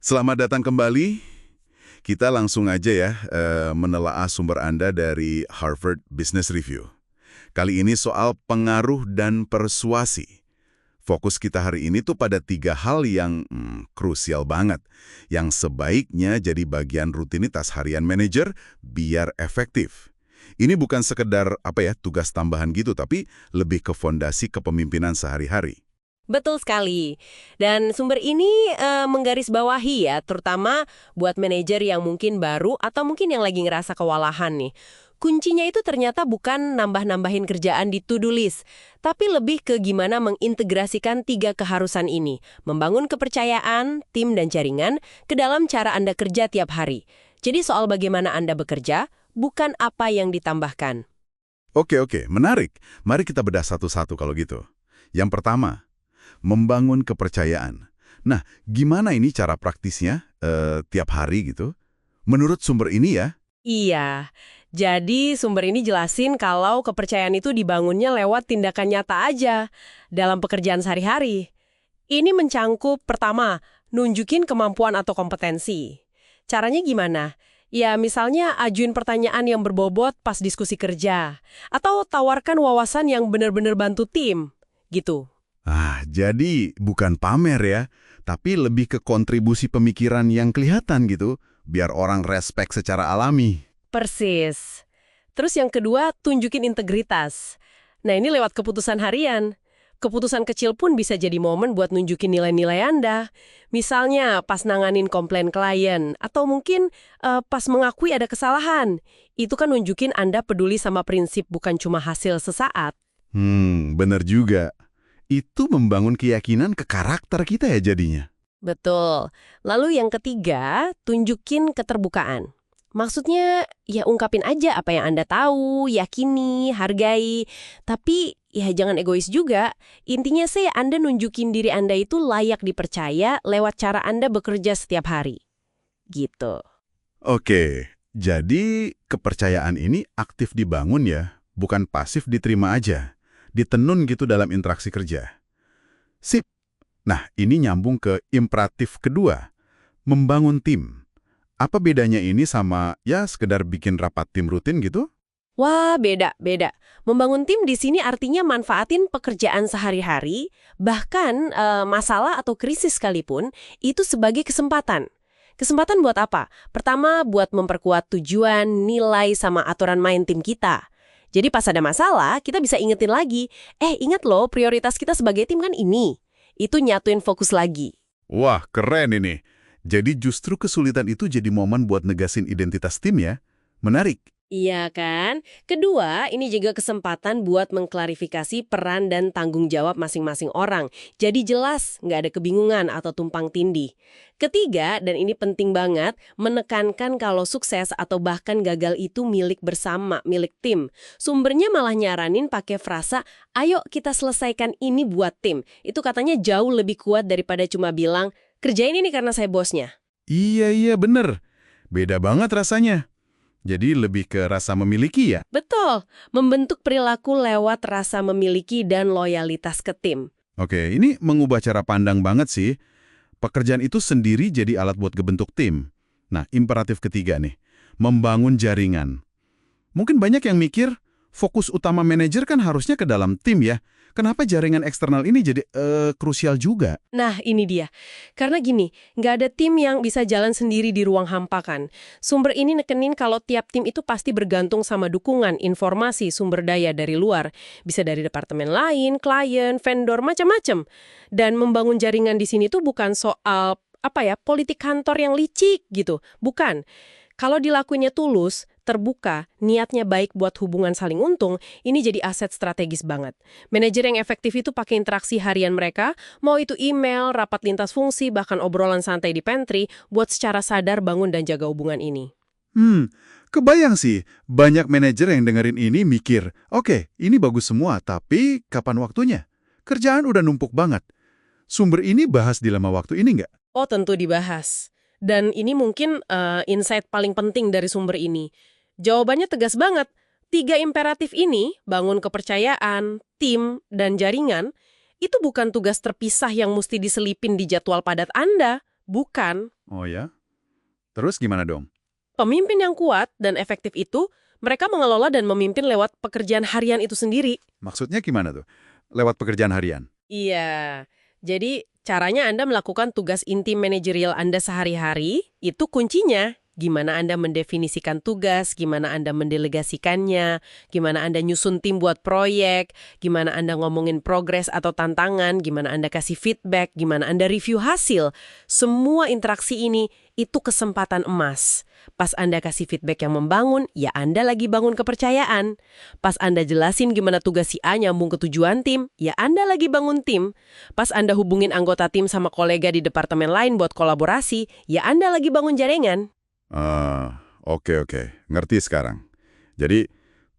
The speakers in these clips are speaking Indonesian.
Selamat datang kembali. Kita langsung aja ya menelaah sumber Anda dari Harvard Business Review. Kali ini soal pengaruh dan persuasi. Fokus kita hari ini tuh pada 3 hal yang krusial banget, yang sebaiknya jadi bagian rutinitas harian manajer biar efektif. Ini bukan sekedar tugas tambahan gitu, tapi lebih ke fondasi kepemimpinan sehari-hari. Betul sekali. Dan sumber ini menggarisbawahi ya, terutama buat manajer yang mungkin baru atau mungkin yang lagi ngerasa kewalahan nih. Kuncinya itu ternyata bukan nambah-nambahin kerjaan di to-do list, tapi lebih ke gimana mengintegrasikan 3 keharusan ini, membangun kepercayaan, tim dan jaringan ke dalam cara Anda kerja tiap hari. Jadi soal bagaimana Anda bekerja, bukan apa yang ditambahkan. Oke, menarik. Mari kita bedah satu-satu kalau gitu. Yang pertama, membangun kepercayaan. Nah, gimana ini cara praktisnya tiap hari gitu? Menurut sumber ini ya. Iya, jadi sumber ini jelasin kalau kepercayaan itu dibangunnya lewat tindakan nyata aja dalam pekerjaan sehari-hari. Ini mencangkup pertama, nunjukin kemampuan atau kompetensi. Caranya gimana? Ya misalnya ajuin pertanyaan yang berbobot pas diskusi kerja. Atau tawarkan wawasan yang benar-benar bantu tim. Gitu. Jadi bukan pamer ya, tapi lebih ke kontribusi pemikiran yang kelihatan gitu, biar orang respek secara alami. Persis. Terus yang kedua, tunjukin integritas. Nah ini lewat keputusan harian. Keputusan kecil pun bisa jadi momen buat nunjukin nilai-nilai Anda. Misalnya pas nanganin komplain klien, atau mungkin pas mengakui ada kesalahan. Itu kan nunjukin Anda peduli sama prinsip bukan cuma hasil sesaat. Bener juga. Itu membangun keyakinan ke karakter kita ya jadinya. Betul. Lalu yang ketiga, tunjukin keterbukaan. Maksudnya, ya ungkapin aja apa yang Anda tahu, yakini, hargai. Tapi, ya jangan egois juga. Intinya sih Anda nunjukin diri Anda itu layak dipercaya lewat cara Anda bekerja setiap hari. Gitu. Oke, jadi kepercayaan ini aktif dibangun ya, bukan pasif diterima aja. Ditenun gitu dalam interaksi kerja. Sip. Nah, ini nyambung ke imperatif kedua, membangun tim. Apa bedanya ini sama ya sekedar bikin rapat tim rutin gitu? Wah, beda. Membangun tim di sini artinya manfaatin pekerjaan sehari-hari, bahkan masalah atau krisis sekalipun, itu sebagai kesempatan. Kesempatan buat apa? Pertama, buat memperkuat tujuan, nilai, sama aturan main tim kita. Jadi pas ada masalah, kita bisa ingetin lagi, ingat loh prioritas kita sebagai tim kan ini. Itu nyatuin fokus lagi. Wah, keren ini. Jadi justru kesulitan itu jadi momen buat negasin identitas tim ya? Menarik. Iya kan? Kedua, ini juga kesempatan buat mengklarifikasi peran dan tanggung jawab masing-masing orang. Jadi jelas, nggak ada kebingungan atau tumpang tindih. Ketiga, dan ini penting banget, menekankan kalau sukses atau bahkan gagal itu milik bersama, milik tim. Sumbernya malah nyaranin pakai frasa, ayo kita selesaikan ini buat tim. Itu katanya jauh lebih kuat daripada cuma bilang, kerjain ini karena saya bosnya. Iya, bener. Beda banget rasanya. Jadi lebih ke rasa memiliki ya? Betul, membentuk perilaku lewat rasa memiliki dan loyalitas ke tim. Oke, ini mengubah cara pandang banget sih. Pekerjaan itu sendiri jadi alat buat ngebentuk tim. Nah, imperatif ketiga nih, membangun jaringan. Mungkin banyak yang mikir, fokus utama manajer kan harusnya ke dalam tim ya. Kenapa jaringan eksternal ini jadi krusial juga? Nah, ini dia. Karena gini, nggak ada tim yang bisa jalan sendiri di ruang hampa kan. Sumber ini nekenin kalau tiap tim itu pasti bergantung sama dukungan, informasi, sumber daya dari luar. Bisa dari departemen lain, klien, vendor, macam-macam. Dan membangun jaringan di sini tuh bukan soal, politik kantor yang licik gitu. Bukan. Kalau dilakuinnya tulus, terbuka, niatnya baik buat hubungan saling untung, ini jadi aset strategis banget. Manajer yang efektif itu pakai interaksi harian mereka, mau itu email, rapat lintas fungsi, bahkan obrolan santai di pantry, buat secara sadar bangun dan jaga hubungan ini. Kebayang sih, banyak manajer yang dengerin ini mikir, oke, ini bagus semua, tapi kapan waktunya? Kerjaan udah numpuk banget. Sumber ini bahas dilema waktu ini nggak? Oh, tentu dibahas. Dan ini mungkin insight paling penting dari sumber ini. Jawabannya tegas banget. 3 imperatif ini, bangun kepercayaan, tim, dan jaringan, itu bukan tugas terpisah yang mesti diselipin di jadwal padat Anda. Bukan. Oh ya? Terus gimana dong? Pemimpin yang kuat dan efektif itu, mereka mengelola dan memimpin lewat pekerjaan harian itu sendiri. Maksudnya gimana tuh? Lewat pekerjaan harian? Iya, jadi caranya Anda melakukan tugas inti manajerial Anda sehari-hari, itu kuncinya. Gimana Anda mendefinisikan tugas, gimana Anda mendelegasikannya, gimana Anda nyusun tim buat proyek, gimana Anda ngomongin progres atau tantangan, gimana Anda kasih feedback, gimana Anda review hasil. Semua interaksi ini, itu kesempatan emas. Pas Anda kasih feedback yang membangun, ya Anda lagi bangun kepercayaan. Pas Anda jelasin gimana tugas si A nyambung ke tujuan tim, ya Anda lagi bangun tim. Pas Anda hubungin anggota tim sama kolega di departemen lain buat kolaborasi, ya Anda lagi bangun jaringan. Oke. Ngerti sekarang. Jadi,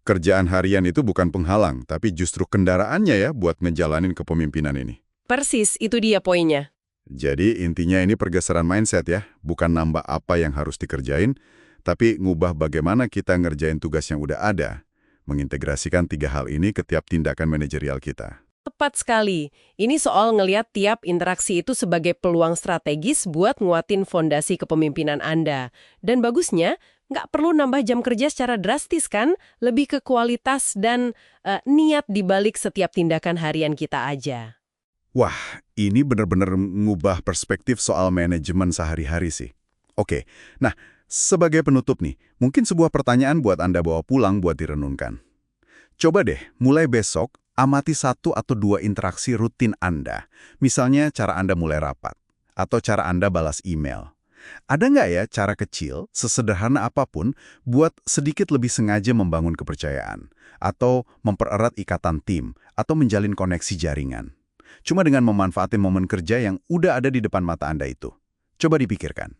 kerjaan harian itu bukan penghalang, tapi justru kendaraannya ya buat ngejalanin kepemimpinan ini. Persis, itu dia poinnya. Jadi, intinya ini pergeseran mindset ya, bukan nambah apa yang harus dikerjain, tapi ngubah bagaimana kita ngerjain tugas yang udah ada, mengintegrasikan 3 hal ini ke tiap tindakan manajerial kita. Tepat sekali. Ini soal ngeliat tiap interaksi itu sebagai peluang strategis buat nguatin fondasi kepemimpinan Anda. Dan bagusnya, nggak perlu nambah jam kerja secara drastis kan? Lebih ke kualitas dan niat dibalik setiap tindakan harian kita aja. Wah, ini benar-benar ngubah perspektif soal manajemen sehari-hari sih. Oke, nah sebagai penutup nih, mungkin sebuah pertanyaan buat Anda bawa pulang buat direnungkan. Coba deh, mulai besok, amati 1 atau 2 interaksi rutin Anda. Misalnya cara Anda mulai rapat, atau cara Anda balas email. Ada nggak ya cara kecil, sesederhana apapun, buat sedikit lebih sengaja membangun kepercayaan, atau mempererat ikatan tim, atau menjalin koneksi jaringan? Cuma dengan memanfaatkan momen kerja yang udah ada di depan mata Anda itu. Coba dipikirkan.